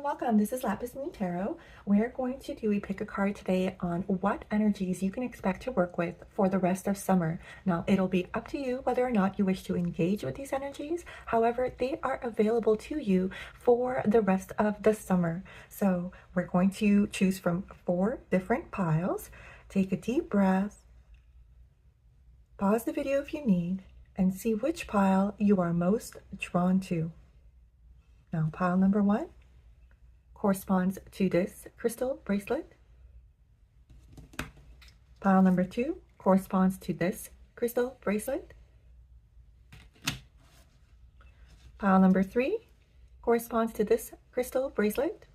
welcome. This is Lapis Moon Tarot. We're going to do a pick a card today on what energies you can expect to work with for the rest of summer. Now, it'll be up to you whether or not you wish to engage with these energies. However, they are available to you for the rest of the summer. So we're going to choose from 4 different piles. Take a deep breath. Pause the video if you need and see which pile you are most drawn to. Now, pile number 1 corresponds to this crystal bracelet. Pile number 2 corresponds to this crystal bracelet. Pile number 3 corresponds to this crystal bracelet.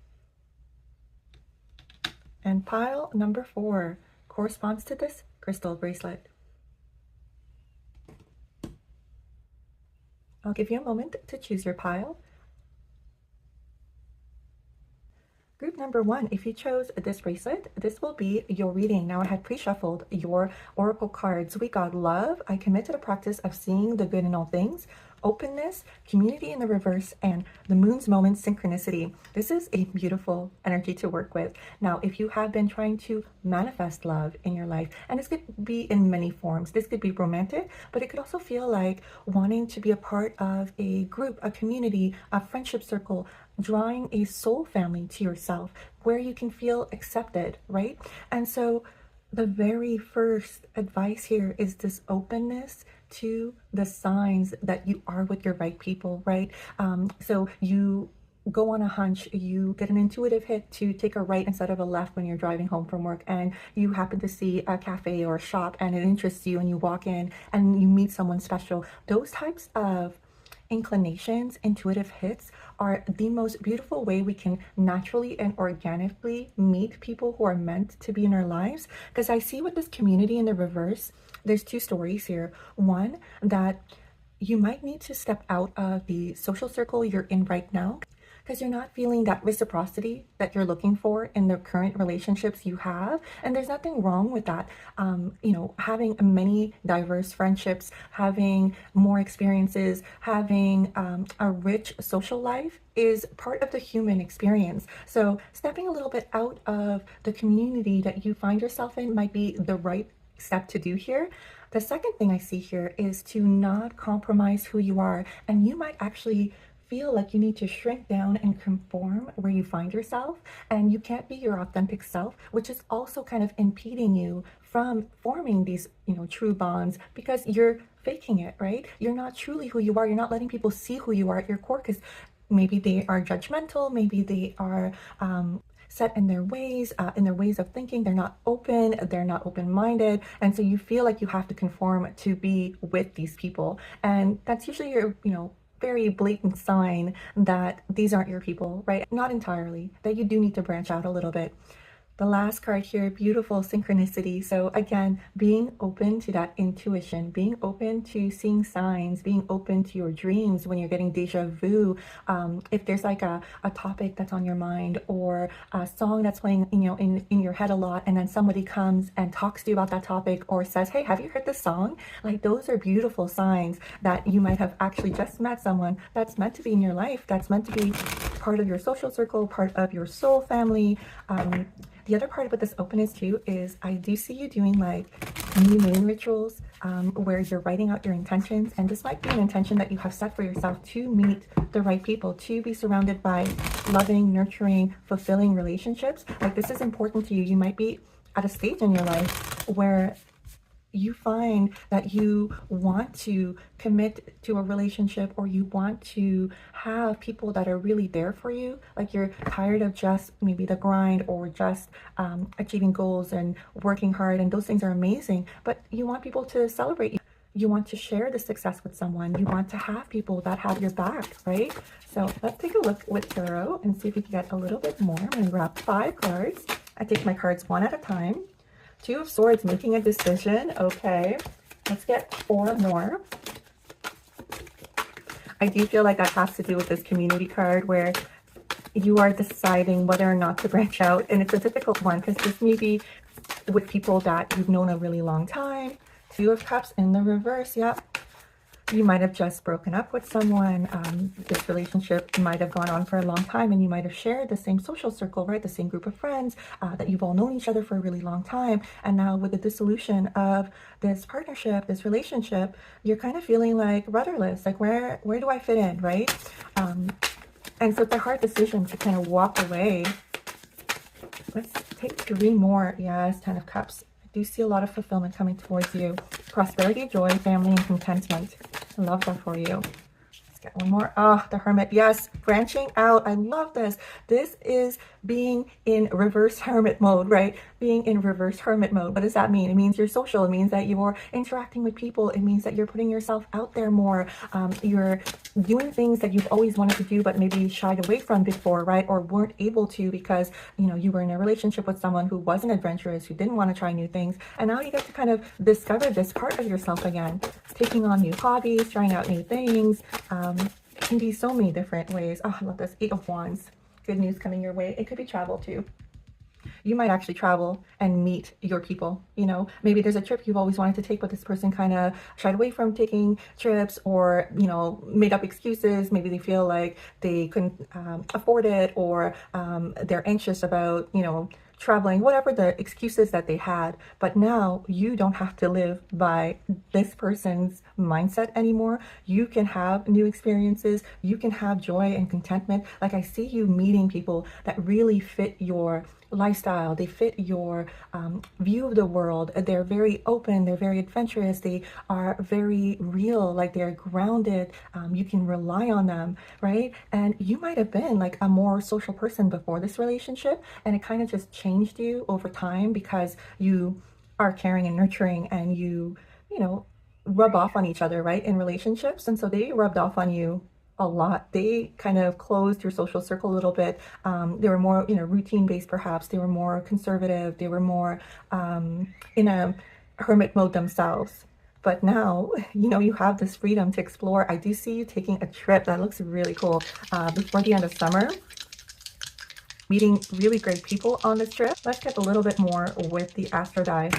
And pile number 4 corresponds to this crystal bracelet. I'll give you a moment to choose your pile. Group number 1, if you chose this bracelet, this will be your reading. Now, I had pre-shuffled your oracle cards. We got love, I commit to the practice of seeing the good in all things, openness, community in the reverse, and the moon's moment, synchronicity. This is a beautiful energy to work with. Now, if you have been trying to manifest love in your life, and this could be in many forms, this could be romantic, but it could also feel like wanting to be a part of a group, a community, a friendship circle, drawing a soul family to yourself where you can feel accepted, right? And so the very first advice here is this openness to the signs that you are with your right people, right? So you go on a hunch, you get an intuitive hit to take a right instead of a left when you're driving home from work, and you happen to see a cafe or a shop and it interests you and you walk in and you meet someone special. Those types of inclinations, intuitive hits, are the most beautiful way we can naturally and organically meet people who are meant to be in our lives. Because I see with this community in the reverse, there's 2 stories here. One, that you might need to step out of the social circle you're in right now because you're not feeling that reciprocity that you're looking for in the current relationships you have. And there's nothing wrong with that. Having many diverse friendships, having more experiences, having a rich social life is part of the human experience. So stepping a little bit out of the community that you find yourself in might be the right step to do here. The second thing I see here is to not compromise who you are, and you might actually feel like you need to shrink down and conform where you find yourself, and you can't be your authentic self, which is also kind of impeding you from forming these, true bonds because you're faking it, right? You're not truly who you are. You're not letting people see who you are at your core because maybe they are judgmental, maybe they are set in their ways of thinking. They're not open-minded, and so you feel like you have to conform to be with these people, and that's usually your very blatant sign that these aren't your people, right? Not entirely, that you do need to branch out a little bit. The last card here, beautiful synchronicity. So again, being open to that intuition, being open to seeing signs, being open to your dreams when you're getting deja vu. If there's like a topic that's on your mind or a song that's playing, in your head a lot, and then somebody comes and talks to you about that topic or says, hey, have you heard this song? Like, those are beautiful signs that you might have actually just met someone that's meant to be in your life, that's meant to be part of your social circle, part of your soul family. The other part with this openness too is I do see you doing like new moon rituals where you're writing out your intentions, and this might be an intention that you have set for yourself to meet the right people, to be surrounded by loving, nurturing, fulfilling relationships. Like, this is important to you. You might be at a stage in your life where you find that you want to commit to a relationship, or you want to have people that are really there for you. Like, you're tired of just maybe the grind or just achieving goals and working hard, and those things are amazing, but you want people to celebrate you. You want to share the success with someone. You want to have people that have your back, right? So let's take a look with tarot and see if we can get a little bit more. I'm going to grab 5 cards. I take my cards one at a time. 2 of Swords, making a decision. Okay, let's get 4 more. I do feel like that has to do with this community card where you are deciding whether or not to branch out. And it's a difficult one because this may be with people that you've known a really long time. 2 of Cups in the reverse. Yep. You might have just broken up with someone. This relationship might have gone on for a long time, and you might have shared the same social circle, right? The same group of friends, that you've all known each other for a really long time. And now with the dissolution of this partnership, this relationship, you're kind of feeling like rudderless, like where do I fit in, right? And so it's a hard decision to kind of walk away. Let's take 3 more. Yes, 10 of Cups. I do see a lot of fulfillment coming towards you. Prosperity, joy, family, and contentment. I love that for you. Let's get one more. Oh, the Hermit. Yes, branching out. I love this. This is being in reverse hermit mode, right? Being in reverse hermit mode. What does that mean? It means you're social. It means that you're interacting with people. It means that you're putting yourself out there more. You're doing things that you've always wanted to do but maybe shied away from before, right? Or weren't able to because, you know, you were in a relationship with someone who wasn't adventurous, who didn't want to try new things. And now you get to kind of discover this part of yourself again. Taking on new hobbies, trying out new things. It can be so many different ways. Oh, I love this. 8 of Wands. Good news coming your way. It could be travel too. You might actually travel and meet your people. You know, maybe there's a trip you've always wanted to take, but this person kind of shied away from taking trips, or, you know, made up excuses. Maybe they feel like they couldn't afford it, or they're anxious about, you know, traveling, whatever the excuses that they had. But now you don't have to live by this person's mindset anymore. You can have new experiences. You can have joy and contentment. Like, I see you meeting people that really fit your lifestyle. They fit your view of the world. They're very open. They're very adventurous. They are very real. Like, they're grounded. You can rely on them, right? And you might have been like a more social person before this relationship, and it kind of just changed you over time because you are caring and nurturing, and you know, rub off on each other, right, in relationships. And so they rubbed off on you a lot. They kind of closed your social circle a little bit. They were more, you know, routine based perhaps. They were more conservative. They were more in a hermit mode themselves. But now, you know, you have this freedom to explore. I do see you taking a trip. That looks really cool. Before the end of summer, meeting really great people on this trip. Let's get a little bit more with the Astro Die.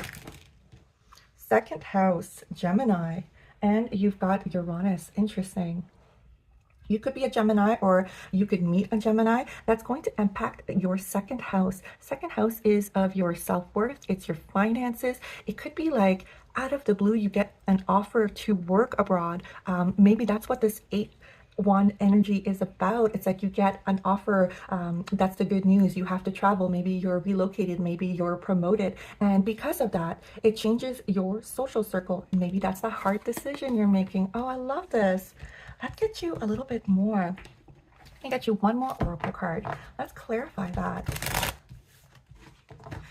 Second house, Gemini, and you've got Uranus. Interesting. You could be a Gemini, or you could meet a Gemini. That's going to impact your second house. Second house is of your self-worth. It's your finances. It could be like out of the blue, you get an offer to work abroad. Maybe that's what this 8-1 energy is about. It's like you get an offer. That's the good news. You have to travel. Maybe you're relocated. Maybe you're promoted. And because of that, it changes your social circle. Maybe that's the hard decision you're making. Oh, I love this. Let's get you a little bit more. I get you one more oracle card. Let's clarify that.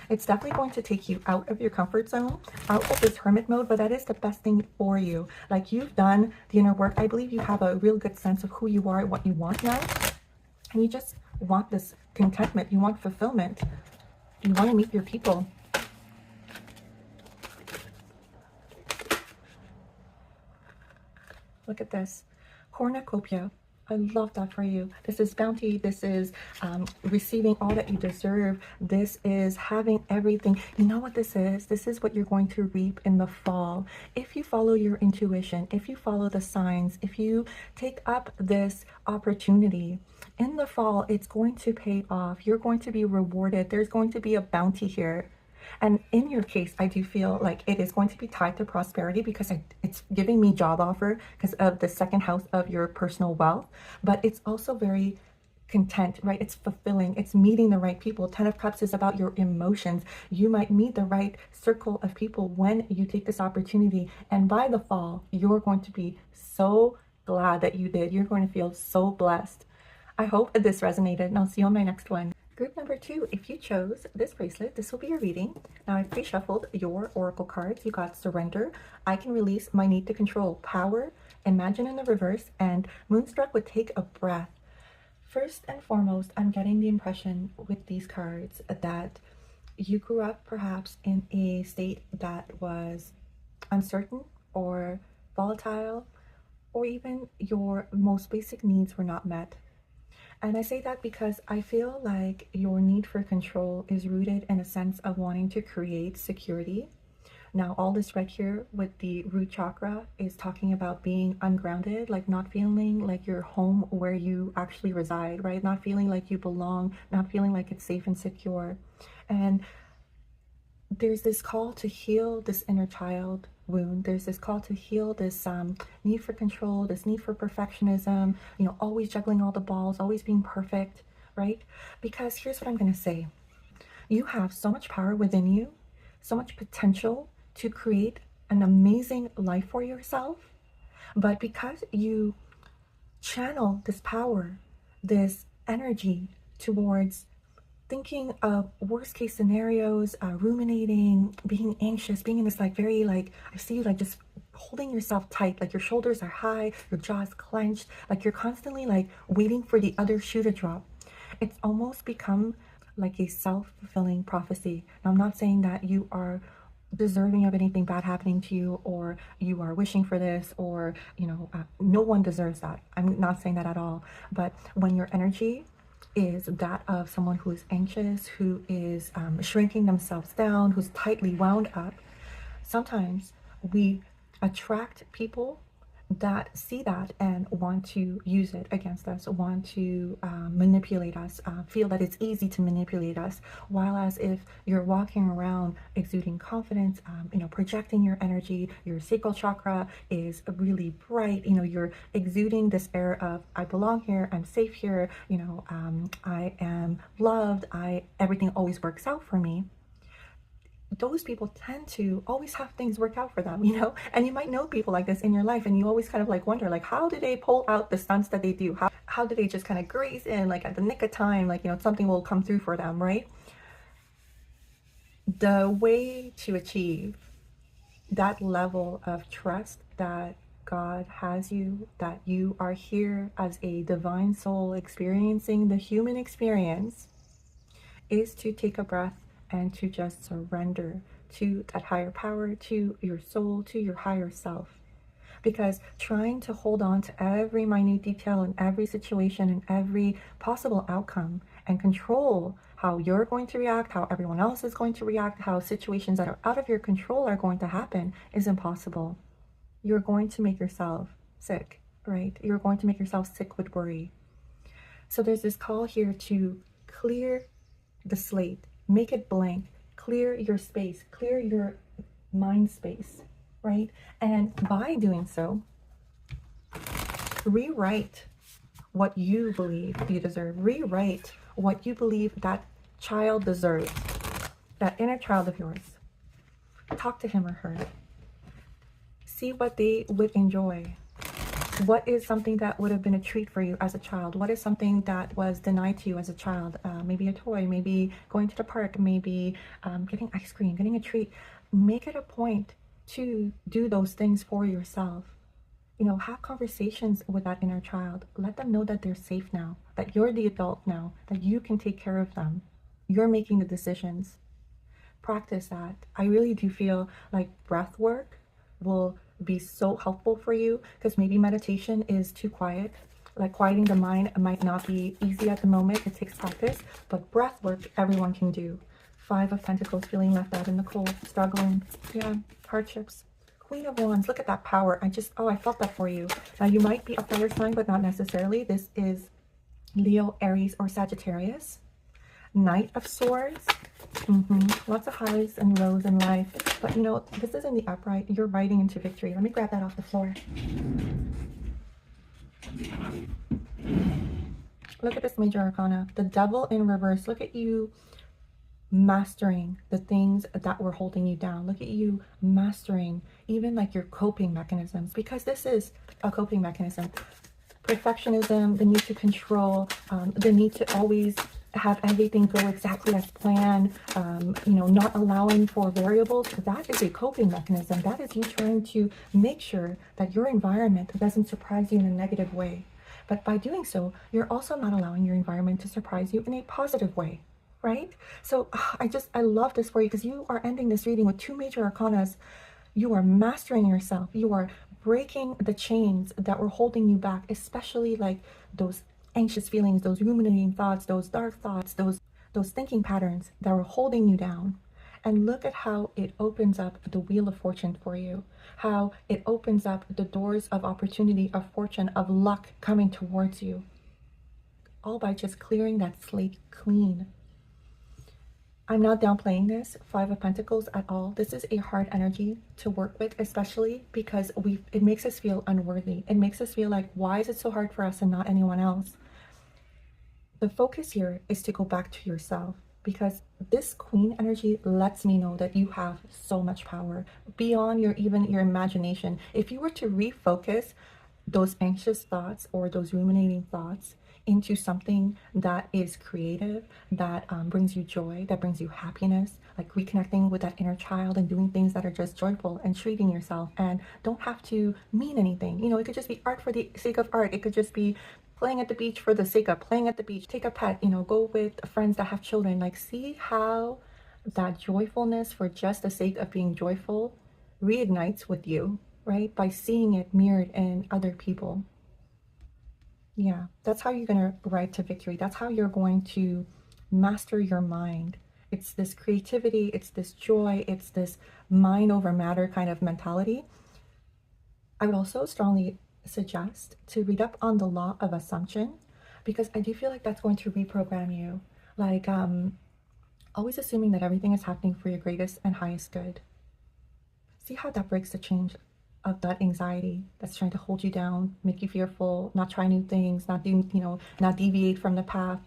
It's definitely going to take you out of your comfort zone, out of this hermit mode, but that is the best thing for you. Like, you've done the inner work. I believe you have a real good sense of who you are and what you want now. And you just want this contentment. You want fulfillment. You want to meet your people. Look at this. Cornucopia. I love that for you. This is bounty. This is receiving all that you deserve. This is having everything. You know what this is? This is what you're going to reap in the fall. If you follow your intuition, if you follow the signs, if you take up this opportunity, in the fall, it's going to pay off. You're going to be rewarded. There's going to be a bounty here. And in your case, I do feel like it is going to be tied to prosperity, because it's giving me job offer because of the second house of your personal wealth. But it's also very content, right? It's fulfilling. It's meeting the right people. 10 of Cups is about your emotions. You might meet the right circle of people when you take this opportunity. And by the fall, you're going to be so glad that you did. You're going to feel so blessed. I hope this resonated, and I'll see you on my next one. Group number 2, if you chose this bracelet, this will be your reading. Now, I've pre-shuffled your oracle cards. You got Surrender, I Can Release My Need to Control, Power, Imagine in the Reverse, and Moonstruck would Take a Breath. First and foremost, I'm getting the impression with these cards that you grew up perhaps in a state that was uncertain or volatile, or even your most basic needs were not met. And I say that because I feel like your need for control is rooted in a sense of wanting to create security. Now, all this red here with the root chakra is talking about being ungrounded, like not feeling like you're home where you actually reside, right? Not feeling like you belong, not feeling like it's safe and secure. And there's this call to heal this inner child wound. There's this call to heal this need for control, this need for perfectionism, always juggling all the balls, always being perfect, right? Because here's what I'm going to say. You have so much power within you, so much potential to create an amazing life for yourself. But because you channel this power, this energy towards thinking of worst case scenarios, ruminating, being anxious, being in this like very like, I see you like just holding yourself tight, like your shoulders are high, your jaw is clenched, like you're constantly like waiting for the other shoe to drop. It's almost become like a self-fulfilling prophecy. Now, I'm not saying that you are deserving of anything bad happening to you, or you are wishing for this, or no one deserves that. I'm not saying that at all. But when your energy is that of someone who is anxious, who is shrinking themselves down, who's tightly wound up, sometimes we attract people that see that and want to use it against us, want to manipulate us, feel that it's easy to manipulate us. While as if you're walking around exuding confidence, projecting your energy, your sacral chakra is really bright, you're exuding this air of I belong here, I'm safe here, I am loved, everything always works out for me. Those people tend to always have things work out for them, and you might know people like this in your life, and you always kind of like wonder, like, how do they pull out the stunts that they do? How do they just kind of graze in like at the nick of time, like, something will come through for them, right? The way to achieve that level of trust that God has you, that you are here as a divine soul experiencing the human experience, is to take a breath and to just surrender to that higher power, to your soul, to your higher self. Because trying to hold on to every minute detail in every situation and every possible outcome and control how you're going to react, how everyone else is going to react, how situations that are out of your control are going to happen is impossible. You're going to make yourself sick, right? You're going to make yourself sick with worry. So there's this call here to clear the slate, make it blank, clear your space, clear your mind space, right? And by doing so, rewrite what you believe you deserve, rewrite what you believe that child deserves, that inner child of yours. Talk to him or her. See what they would enjoy. What is something that would have been a treat for you as a child? What is something that was denied to you as a child? Maybe a toy, maybe going to the park, maybe getting ice cream, getting a treat. Make it a point to do those things for yourself. Have conversations with that inner child. Let them know that they're safe now, that you're the adult now, that you can take care of them. You're making the decisions. Practice that. I really do feel like breath work will be so helpful for you, because maybe meditation is too quiet. Like quieting the mind might not be easy at the moment. It takes practice, but breath work everyone can do. 5 of Pentacles, feeling left out in the cold, struggling, yeah, hardships. Queen of Wands, look at that power. I felt that for you. Now you might be a fire sign, but not necessarily. This is Leo, Aries, or Sagittarius. Knight of Swords. Lots of highs and lows in life, but this is in the upright. You're riding into victory. Let me grab that off the floor. Look at this major arcana, the Devil in reverse. Look at you mastering the things that were holding you down. Look at you mastering even like your coping mechanisms, because this is a coping mechanism. Perfectionism, the need to control, the need to always have everything go exactly as planned, not allowing for variables. That is a coping mechanism. That is you trying to make sure that your environment doesn't surprise you in a negative way. But by doing so, you're also not allowing your environment to surprise you in a positive way, right? So I love this for you, because you are ending this reading with 2 major arcanas. You are mastering yourself. You are breaking the chains that were holding you back, especially like those anxious feelings, those ruminating thoughts, those dark thoughts, those thinking patterns that were holding you down. And look at how it opens up the wheel of fortune for you, how it opens up the doors of opportunity, of fortune, of luck coming towards you, all by just clearing that slate clean. I'm not downplaying this Five of Pentacles at all. This is a hard energy to work with, especially because it makes us feel unworthy. It makes us feel like, why is it so hard for us and not anyone else? The focus here is to go back to yourself, because this Queen energy lets me know that you have so much power beyond even your imagination. If you were to refocus those anxious thoughts or those ruminating thoughts into something that is creative, that brings you joy, that brings you happiness, like reconnecting with that inner child and doing things that are just joyful and treating yourself and don't have to mean anything. You know, it could just be art for the sake of art. It could just be playing at the beach for the sake of playing at the beach. Take a pet, you know, go with friends that have children. Like, see how that joyfulness for just the sake of being joyful reignites with you, right? By seeing it mirrored in other people. Yeah, that's how you're going to ride to victory. That's how you're going to master your mind. It's this creativity, it's this joy, it's this mind over matter kind of mentality. I would also strongly suggest to read up on the law of assumption, because I do feel like that's going to reprogram you. Like, always assuming that everything is happening for your greatest and highest good. See how that breaks the chain of that anxiety that's trying to hold you down, make you fearful, not try new things, not do, you know, not deviate from the path.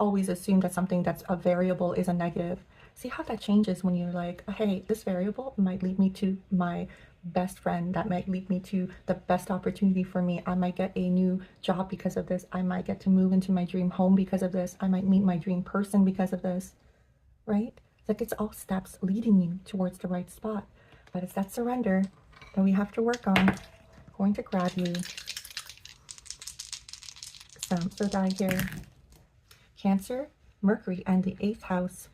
Always assume that something that's a variable is a negative. See how that changes when you're like, hey, this variable might lead me to my best friend, that might lead me to the best opportunity for me. I might get a new job because of this. I might get to move into my dream home because of this. I might meet my dream person because of this, right? It's like it's all steps leading you towards the right spot. But it's that surrender that we have to work on. I'm going to grab you some die here. Cancer, Mercury, and the 8th house.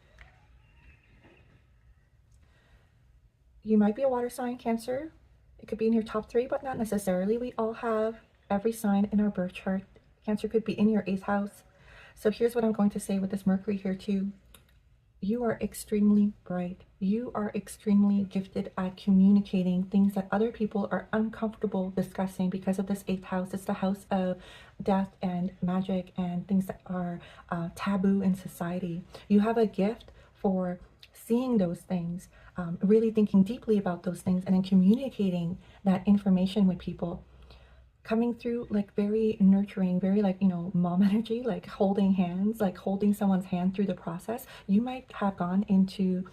You might be a water sign, Cancer. It could be in your top 3, but not necessarily. We all have every sign in our birth chart. Cancer could be in your 8th house. So here's what I'm going to say with this Mercury here too. You are extremely bright. You are extremely gifted at communicating things that other people are uncomfortable discussing because of this 8th house. It's the house of death and magic and things that are taboo in society. You have a gift for seeing those things, really thinking deeply about those things, and then communicating that information with people. Coming through like very nurturing, very like, you know, mom energy, like holding hands, like holding someone's hand through the process. You might have gone into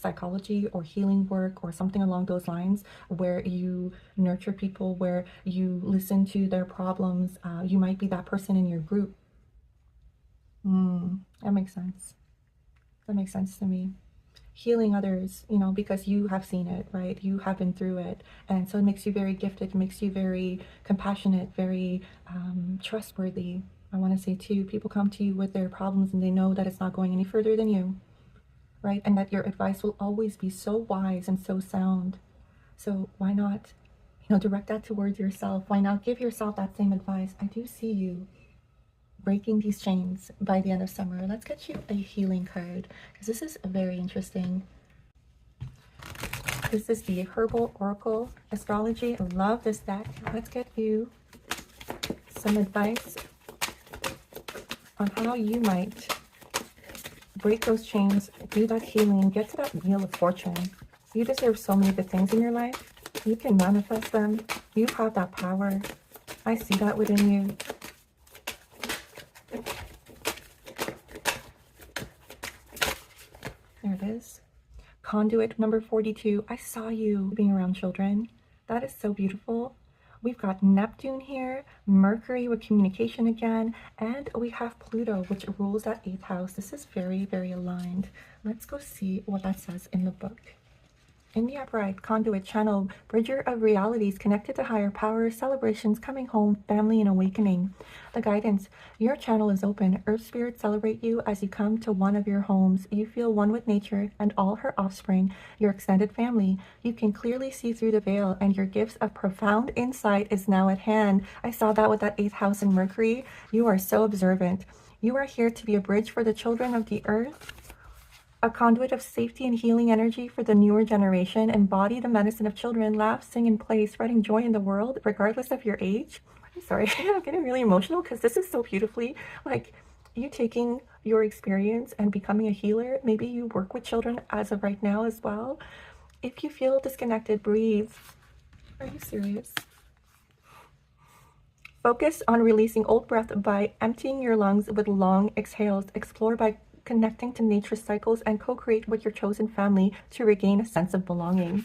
psychology or healing work or something along those lines, where you nurture people, where you listen to their problems. You might be that person in your group. That makes sense. That makes sense to me. Healing others, you know, because you have seen it, right? You have been through it. And so it makes you very gifted, makes you very compassionate, very trustworthy. I want to say too, people come to you with their problems and they know that it's not going any further than you, right? And that your advice will always be so wise and so sound. So why not, you know, direct that towards yourself? Why not give yourself that same advice? I do see you breaking these chains by the end of summer. Let's get you a healing card, because this is very interesting. This is the Herbal Oracle Astrology. I love this deck. Let's get you some advice on how you might break those chains, do that healing, get to that Wheel of Fortune. You deserve so many good things in your life. You can manifest them. You have that power. I see that within you. There it is. Conduit number 42. I saw you being around children. That is so beautiful. We've got Neptune here, Mercury with communication again, and we have Pluto, which rules that 8th house. This is very, very aligned. Let's go see what that says in the book. In the upright, conduit, channel, bridger of realities, connected to higher power, celebrations, coming home, family, and awakening. The guidance, your channel is open. Earth spirits celebrate you as you come to one of your homes. You feel one with nature and all her offspring, your extended family. You can clearly see through the veil, and your gifts of profound insight is now at hand. I saw that with that 8th house in Mercury. You are so observant. You are here to be a bridge for the children of the earth. a conduit of safety and healing energy for the newer generation. Embody the medicine of children. Laugh, sing, and play, spreading joy in the world, regardless of your age. I'm sorry, I'm getting really emotional because this is so beautifully like you taking your experience and becoming a healer. Maybe you work with children as of right now as well. If you feel disconnected, breathe. Are you serious? Focus on releasing old breath by emptying your lungs with long exhales. Explore by connecting to nature's cycles and co-create with your chosen family to regain a sense of belonging.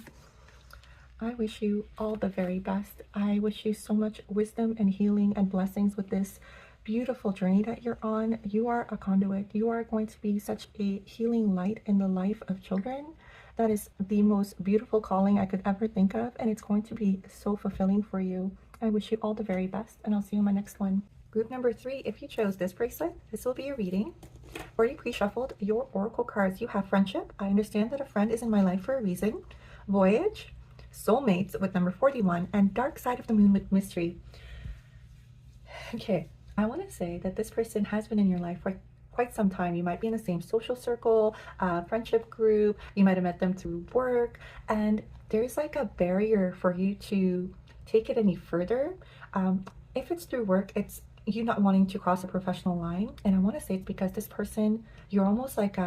I wish you all the very best. I wish you so much wisdom and healing and blessings with this beautiful journey that you're on. You are a conduit. You are going to be such a healing light in the life of children. That is the most beautiful calling I could ever think of, and it's going to be so fulfilling for you. I wish you all the very best, and I'll see you in my next one. Group number 3, if you chose this bracelet, this will be your reading. Already pre-shuffled your oracle cards. You have friendship. I understand that a friend is in my life for a reason. Voyage, soulmates with number 41, and dark side of the moon with mystery. Okay, I want to say that this person has been in your life for quite some time. You might be in the same social circle, friendship group. You might have met them through work, and there's like a barrier for you to take it any further. If it's through work, it's you not wanting to cross a professional line. And I want to say it's because this person, you're almost like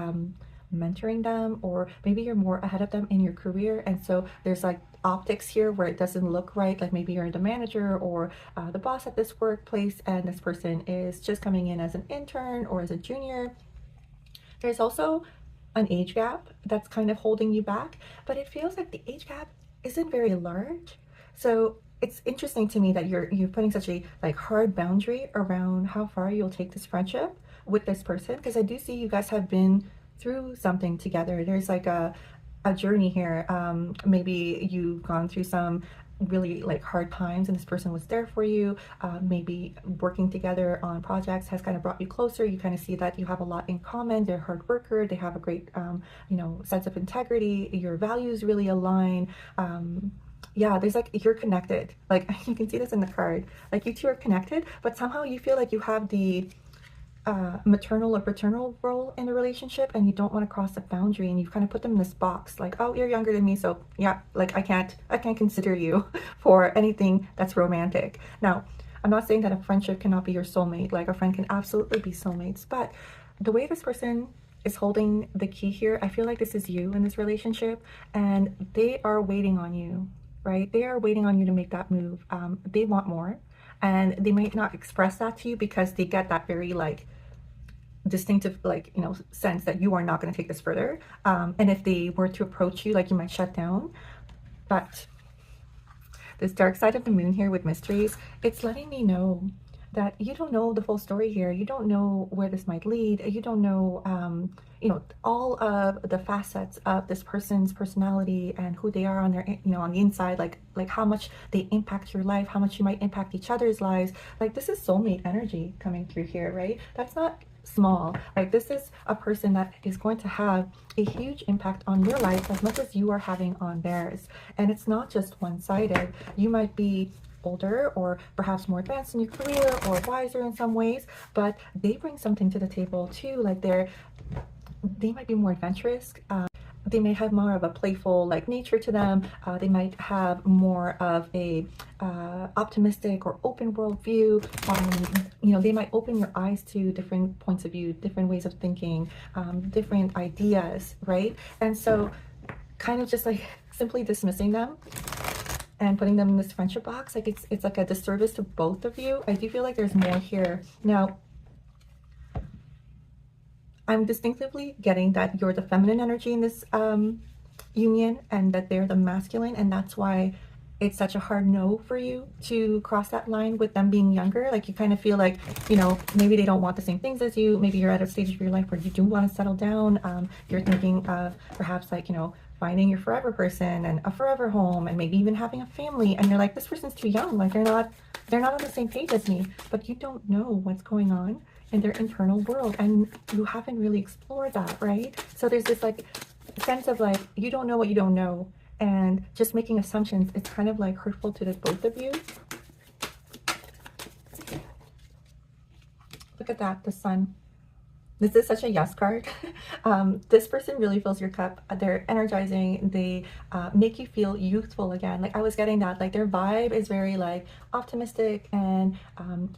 mentoring them, or maybe you're more ahead of them in your career, and so there's like optics here where it doesn't look right, like maybe you're the manager or the boss at this workplace, and this person is just coming in as an intern or as a junior. There's also an age gap that's kind of holding you back, but it feels like the age gap isn't very large. So it's interesting to me that you're putting such a like hard boundary around how far you'll take this friendship with this person, because I do see you guys have been through something together. There's like a journey here. Maybe you've gone through some really like hard times and this person was there for you. Maybe working together on projects has kind of brought you closer. You kind of see that you have a lot in common. They're a hard worker. They have a great sense of integrity. Your values really align. Yeah, there's like you're connected. Like you can see this in the card. Like you two are connected, but somehow you feel like you have the maternal or paternal role in the relationship, and you don't want to cross the boundary, and you kind of put them in this box like, oh, you're younger than me, so yeah, like I can't consider you for anything that's romantic. Now, I'm not saying that a friendship cannot be your soulmate. Like a friend can absolutely be soulmates, but the way this person is holding the key here, I feel like this is you in this relationship, and they are waiting on you, right? They are waiting on you to make that move. They want more, and they might not express that to you because they get that very like distinctive sense that you are not going to take this further, and if they were to approach you, like, you might shut down. But this dark side of the moon here with mysteries, it's letting me know that you don't know the full story here. You don't know where this might lead. You don't know all of the facets of this person's personality and who they are on their on the inside, like how much they impact your life, how much you might impact each other's lives. Like, this is soulmate energy coming through here, right? That's not small. Like, this is a person that is going to have a huge impact on your life as much as you are having on theirs. And it's not just one-sided. You might be older or perhaps more advanced in your career or wiser in some ways, but they bring something to the table too. Like, they might be more adventurous. They may have more of a playful like nature to them. They might have more of a optimistic or open world view. They might open your eyes to different points of view, different ways of thinking, different ideas, right? And so kind of just like simply dismissing them and putting them in this friendship box, like it's like a disservice to both of you. I do feel like there's more here. Now, I'm distinctively getting that you're the feminine energy in this union, and that they're the masculine, and that's why it's such a hard no for you to cross that line with them being younger. Like, you kind of feel like, maybe they don't want the same things as you. Maybe you're at a stage of your life where you do want to settle down. You're thinking of perhaps like, finding your forever person and a forever home, and maybe even having a family. And you're like, this person's too young. Like, they're not on the same page as me. But you don't know what's going on in their internal world, and you haven't really explored that, right? So there's this like sense of like, you don't know what you don't know, and just making assumptions. It's kind of like hurtful to the both of you. Look at that, the sun. This is such a yes card. This person really fills your cup. They're energizing. They make you feel youthful again. Like I was getting that. Like their vibe is very like optimistic, and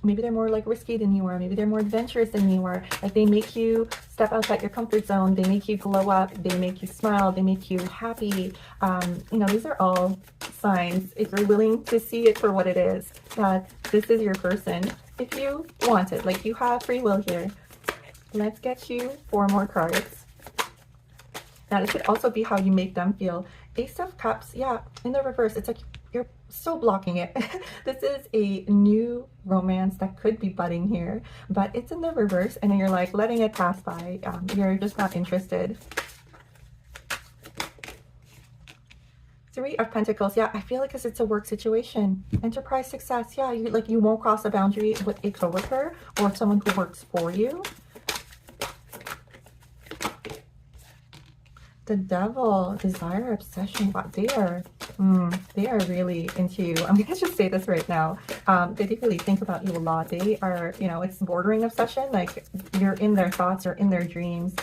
maybe they're more like risky than you are. Maybe they're more adventurous than you are. Like they make you step outside your comfort zone. They make you glow up. They make you smile. They make you happy. You know, these are all signs, if you're willing to see it for what it is, that this is your person. If you want it, like you have free will here. Let's get you 4 more cards. Now, this could also be how you make them feel. Ace of Cups, yeah, in the reverse, it's like you're so blocking it. This is a new romance that could be budding here, but it's in the reverse, and you're like letting it pass by. You're just not interested. 3 of Pentacles, yeah, I feel like it's a work situation. Enterprise success, yeah, you won't cross a boundary with a coworker or someone who works for you. The Devil, desire, obsession. Wow, they are really into you. I'm gonna just say this right now. They do really think about you a lot. They are, you know, it's bordering obsession. Like you're in their thoughts or in their dreams.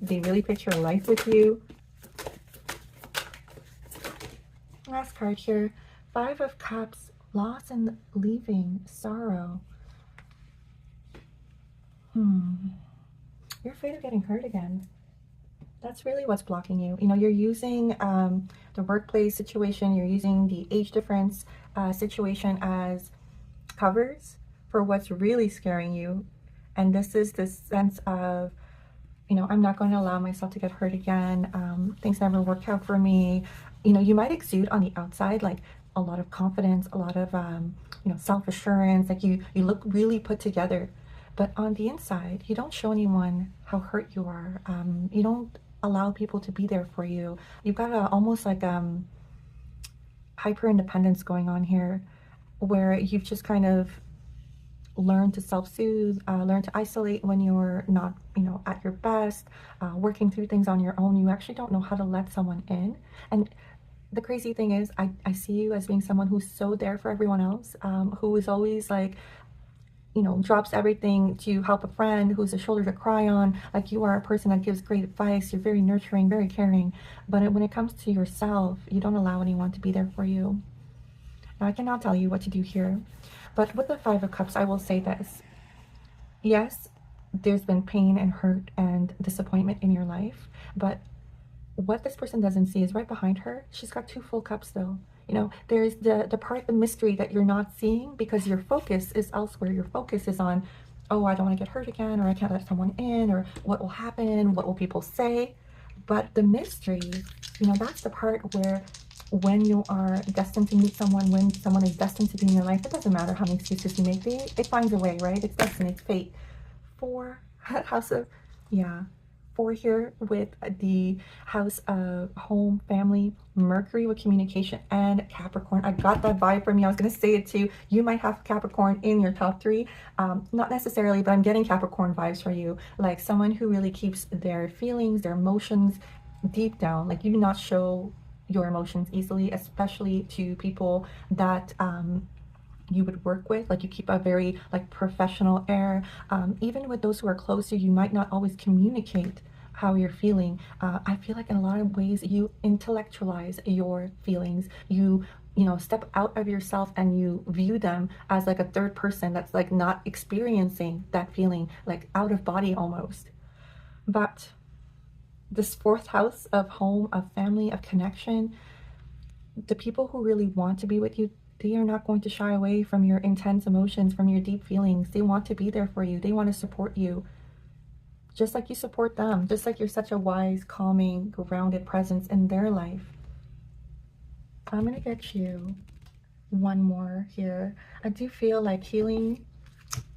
They really picture life with you. Last card here, 5 of Cups, loss and leaving, sorrow. You're afraid of getting hurt again. That's really what's blocking you. You know, you're using the workplace situation, you're using the age difference situation as covers for what's really scaring you. And this is this sense of, you know, I'm not going to allow myself to get hurt again. Things never work out for me. You know, you might exude on the outside like a lot of confidence, a lot of, you know, self-assurance. Like you look really put together. But on the inside, you don't show anyone how hurt you are. You don't allow people to be there for you. You've got a almost like hyper independence going on here, where you've just kind of learned to self-soothe, learn to isolate when you're not, you know, at your best, working through things on your own. You actually don't know how to let someone in. And the crazy thing is, I see you as being someone who's so there for everyone else, who is always like, you know, drops everything to help a friend, who's a shoulder to cry on. Like you are a person that gives great advice. You're very nurturing, very caring. But when it comes to yourself, you don't allow anyone to be there for you. Now, I cannot tell you what to do here. But with the 5 of Cups, I will say this. Yes, there's been pain and hurt and disappointment in your life. But what this person doesn't see is right behind her, she's got 2 full cups still. You know, there's the part of the mystery that you're not seeing because your focus is elsewhere. Your focus is on, oh, I don't want to get hurt again, or I can't let someone in, or what will happen, what will people say. But the mystery, you know, that's the part where when you are destined to meet someone, when someone is destined to be in your life, it doesn't matter how many excuses you make. It finds a way, right? It's destiny, it's fate. 4, house of, yeah. 4 here with the house of home, family, Mercury with communication, and Capricorn. I got that vibe from you. I was going to say it too. You might have Capricorn in your top 3. Not necessarily, but I'm getting Capricorn vibes for you. Like someone who really keeps their feelings, their emotions deep down. Like you do not show your emotions easily, especially to people that you would work with. Like you keep a very like professional air. Even with those who are close to you, you might not always communicate how you're feeling. I feel like in a lot of ways you intellectualize your feelings. You know, step out of yourself and you view them as like a third person that's like not experiencing that feeling, like out of body almost. But this 4th house of home, of family, of connection, the people who really want to be with you, they are not going to shy away from your intense emotions, from your deep feelings. They want to be there for you. They want to support you, just like you support them, just like you're such a wise, calming, grounded presence in their life. I'm going to get you 1 more here. I do feel like healing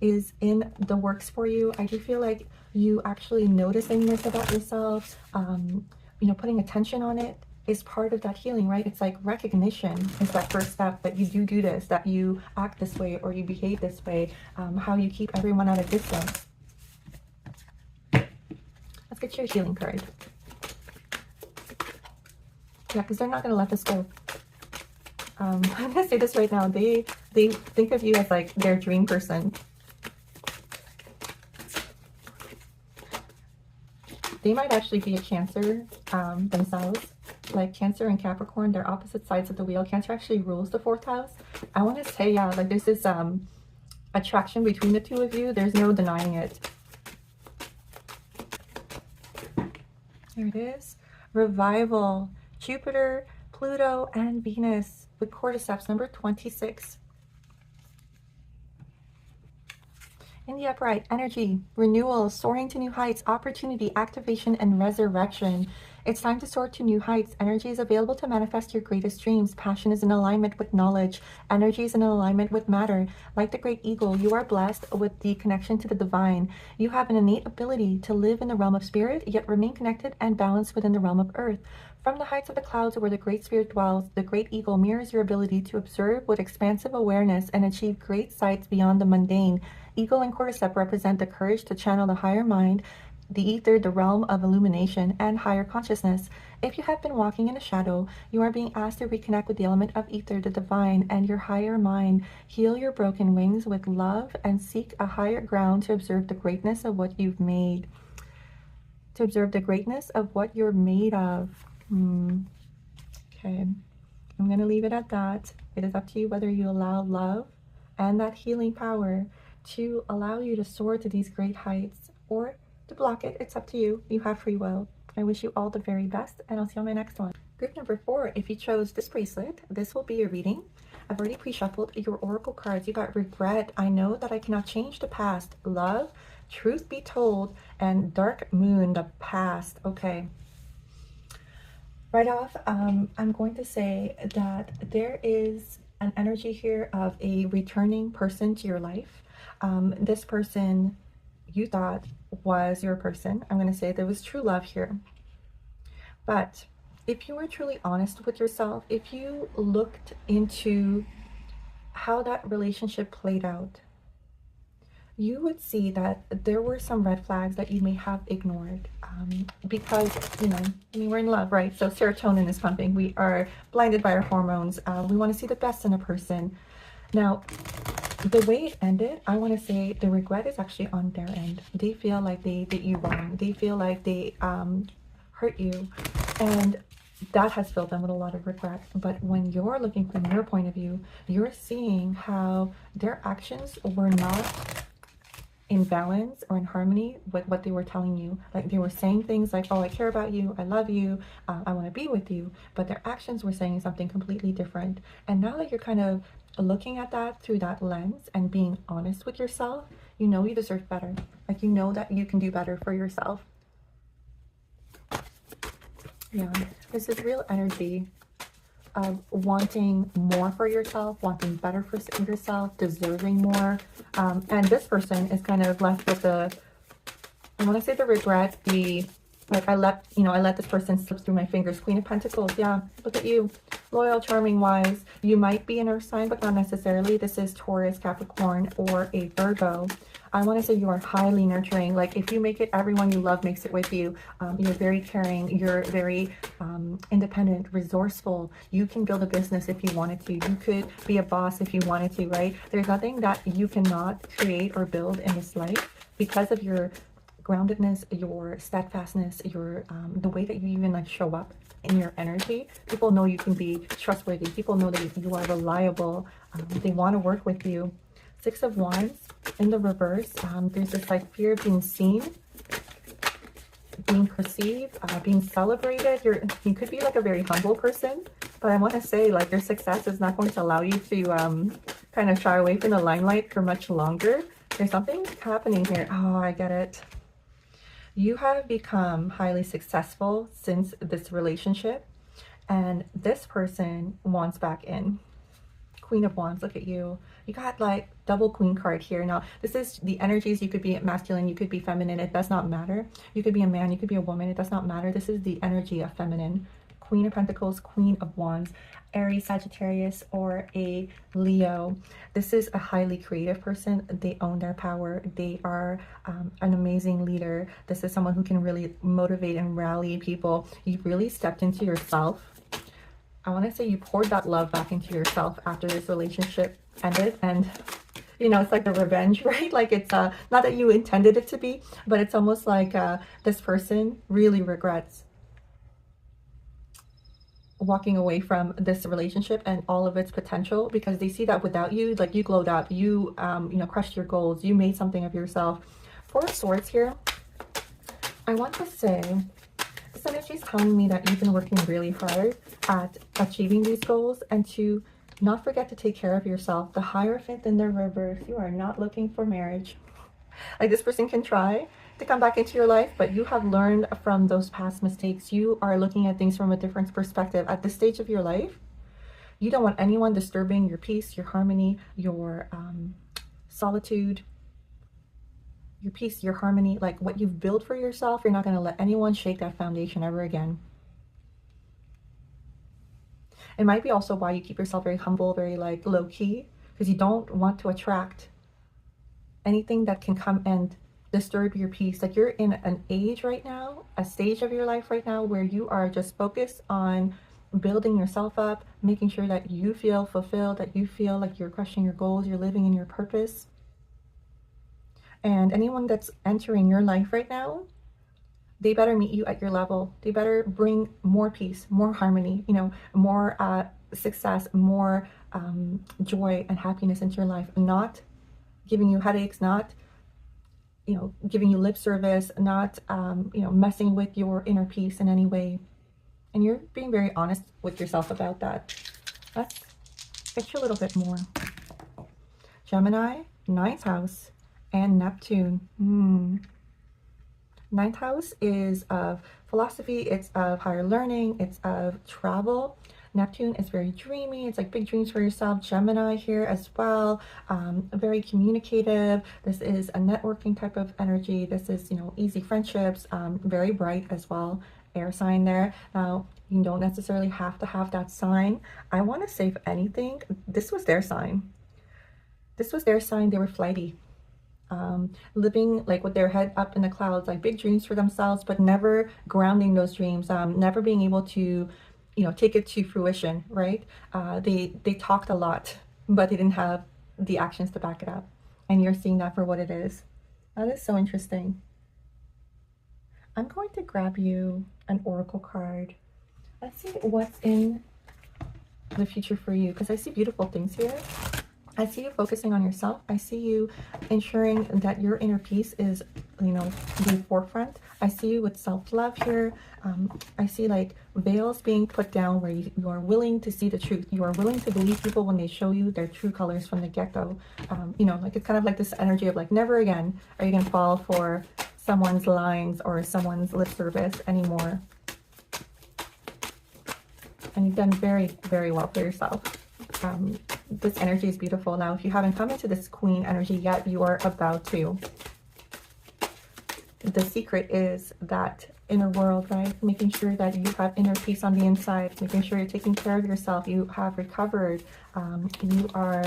is in the works for you. I do feel like you actually noticing this about yourself, you know, putting attention on it is part of that healing, right? It's like recognition is that first step, that you do this, that you act this way or you behave this way, how you keep everyone at a distance. Let's get you a healing card. Yeah, because they're not going to let this go. I'm going to say this right now. They think of you as like their dream person. They might actually be a Cancer themselves. Like Cancer and Capricorn, they're opposite sides of the wheel. Cancer actually rules the 4th house. I want to say, yeah, like this is attraction between the two of you. There's no denying it. There it is. Revival. Jupiter, Pluto, and Venus with cordyceps number 26. In the upright, energy, renewal, soaring to new heights, opportunity, activation, and resurrection. It's time to soar to new heights. Energy is available to manifest your greatest dreams. Passion is in alignment with knowledge. Energy is in alignment with matter. Like the great eagle, you are blessed with the connection to the divine. You have an innate ability to live in the realm of spirit, yet remain connected and balanced within the realm of earth. From the heights of the clouds where the Great Spirit dwells, the Great Eagle mirrors your ability to observe with expansive awareness and achieve great sights beyond the mundane. Eagle and cordyceps represent the courage to channel the higher mind, the ether, the realm of illumination, and higher consciousness. If you have been walking in the shadow, you are being asked to reconnect with the element of ether, the divine, and your higher mind. Heal your broken wings with love and seek a higher ground to observe the greatness of what you've made. To observe the greatness of what you're made of. Okay, I'm going to leave it at that. It is up to you whether you allow love and that healing power to allow you to soar to these great heights or to block it. It's up to you. You have free will. I wish you all the very best, and I'll see you on my next one. Group number 4, if you chose this bracelet, this will be your reading. I've already pre-shuffled your oracle cards. You got regret. I know that I cannot change the past. Love, truth be told, and dark moon, the past. Okay. Right off, I'm going to say that there is an energy here of a returning person to your life. This person you thought was your person. I'm going to say there was true love here. But if you were truly honest with yourself, if you looked into how that relationship played out, you would see that there were some red flags that you may have ignored because, you know, I mean, we're in love, right? So serotonin is pumping. We are blinded by our hormones. We want to see the best in a person. Now, the way it ended, I want to say the regret is actually on their end. They feel like they did you wrong. They feel like they hurt you. And that has filled them with a lot of regret. But when you're looking from your point of view, you're seeing how their actions were not in balance or in harmony with what they were telling you. Like they were saying things like, oh, I care about you, I love you, I want to be with you, but their actions were saying something completely different. And now that you're kind of looking at that through that lens and being honest with yourself, you know you deserve better. Like you know that you can do better for yourself. Yeah, this is real energy of wanting more for yourself, wanting better for yourself, deserving more. And this person is kind of left with the, I want to say the regret, the, like I let this person slip through my fingers. Queen of Pentacles, yeah, look at you. Loyal, charming, wise. You might be an earth sign, but not necessarily. This is Taurus, Capricorn, or a Virgo. I want to say you are highly nurturing. Like if you make it, everyone you love makes it with you. You're very caring. You're very independent, resourceful. You can build a business if you wanted to. You could be a boss if you wanted to, right? There's nothing that you cannot create or build in this life because of your groundedness, your steadfastness, your the way that you even like show up in your energy. People know you can be trustworthy. People know that you are reliable. They want to work with you. 6 of Wands in the reverse. There's this like fear of being seen, being perceived, being celebrated. You could be like a very humble person, but I want to say like your success is not going to allow you to kind of shy away from the limelight for much longer. There's something happening here. Oh, I get it. You have become highly successful since this relationship, and this person wants back in. Queen of Wands, look at you. You got like double queen card here. Now, this is the energies. You could be masculine, you could be feminine. It does not matter. You could be a man, you could be a woman. It does not matter. This is the energy of feminine. Queen of Pentacles, Queen of Wands, Aries, Sagittarius, or a Leo. This is a highly creative person. They own their power. They are an amazing leader. This is someone who can really motivate and rally people. You really stepped into yourself. I want to say you poured that love back into yourself after this relationship ended, and You know, it's like the revenge, right? Like it's not that you intended it to be, but it's almost like this person really regrets walking away from this relationship and all of its potential, because they see that without you, like you glowed up, you you know, crushed your goals, you made something of yourself. Four of Swords here. I want to say this energy is telling me that you've been working really hard at achieving these goals, and to not forget to take care of yourself. The Hierophant in the reverse. You are not looking for marriage. Like this person can try to come back into your life, but you have learned from those past mistakes. You are looking at things from a different perspective. At this stage of your life, you don't want anyone disturbing your peace, your harmony, your solitude, your peace, your harmony, like what you've built for yourself. You're not going to let anyone shake that foundation ever again. It might be also why you keep yourself very humble, very like low key, because you don't want to attract anything that can come and disturb your peace. Like you're in an age right now, a stage of your life right now, where you are just focused on building yourself up, making sure that you feel fulfilled, that you feel like you're crushing your goals, you're living in your purpose. And anyone that's entering your life right now, they better meet you at your level. They better bring more peace, more harmony, you know, more success, more joy and happiness into your life. Not giving you headaches, not, you know, giving you lip service, not, you know, messing with your inner peace in any way. And you're being very honest with yourself about that. Let's get you a little bit more. Gemini, ninth house, and Neptune. Ninth house is of philosophy, it's of higher learning, it's of travel. Neptune is very dreamy. It's like big dreams for yourself. Gemini here as well, very communicative. This is a networking type of energy. This is, you know, easy friendships, very bright as well. Air sign there. Now, you don't necessarily have to have that sign. I want to say, if anything, this was their sign. This was their sign. They were flighty. Living like with their head up in the clouds, like big dreams for themselves, but never grounding those dreams, never being able to, you know, take it to fruition, right? They talked a lot, but they didn't have the actions to back it up. And you're seeing that for what it is. That is so interesting. I'm going to grab you an oracle card. Let's see what's in the future for you, because I see beautiful things here. I see you focusing on yourself. I see you ensuring that your inner peace is, you know, the forefront. I see you with self-love here. I see like veils being put down where you are willing to see the truth. You are willing to believe people when they show you their true colors from the get-go. You know, like it's kind of like this energy of like, never again are you going to fall for someone's lines or someone's lip service anymore. And you've done very, very well for yourself. This energy is beautiful. Now, if you haven't come into this queen energy yet, you are about to. The secret is that inner world, right? Making sure that you have inner peace on the inside, making sure you're taking care of yourself, you have recovered, you are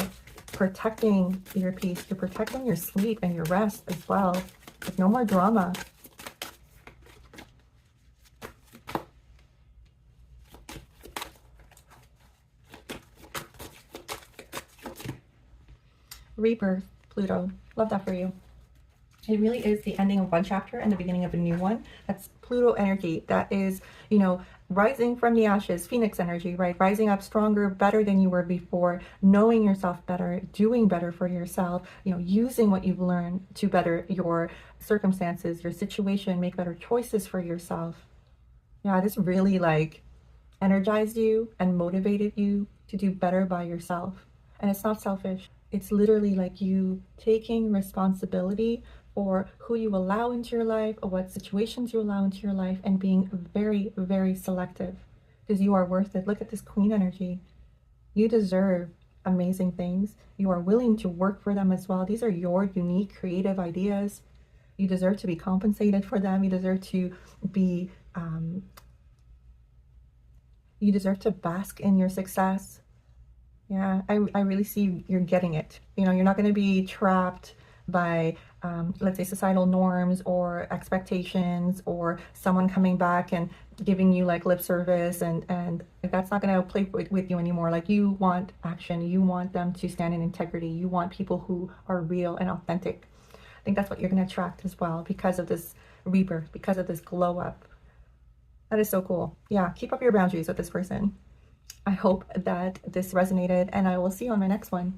protecting your peace, you're protecting your sleep and your rest as well. Like no more drama. Rebirth, Pluto. Love that for you. It really is the ending of one chapter and the beginning of a new one. That's Pluto energy. That is, you know, rising from the ashes, Phoenix energy, right? Rising up stronger, better than you were before, knowing yourself better, doing better for yourself, you know, using what you've learned to better your circumstances, your situation, make better choices for yourself. Yeah, this really like energized you and motivated you to do better by yourself. And it's not selfish. It's literally like you taking responsibility for who you allow into your life, or what situations you allow into your life, and being very, very selective, because you are worth it. Look at this queen energy. You deserve amazing things. You are willing to work for them as well. These are your unique creative ideas. You deserve to be compensated for them. You deserve to be, you deserve to bask in your success. Yeah, I really see you're getting it. You know, you're not going to be trapped by let's say societal norms or expectations, or someone coming back and giving you like lip service, and like, that's not going to play with you anymore. Like, you want action, you want them to stand in integrity, you want people who are real and authentic. I think that's what you're going to attract as well because of this rebirth, because of this glow up. That is so cool. Yeah, keep up your boundaries with this person. I hope that this resonated, and I will see you on my next one.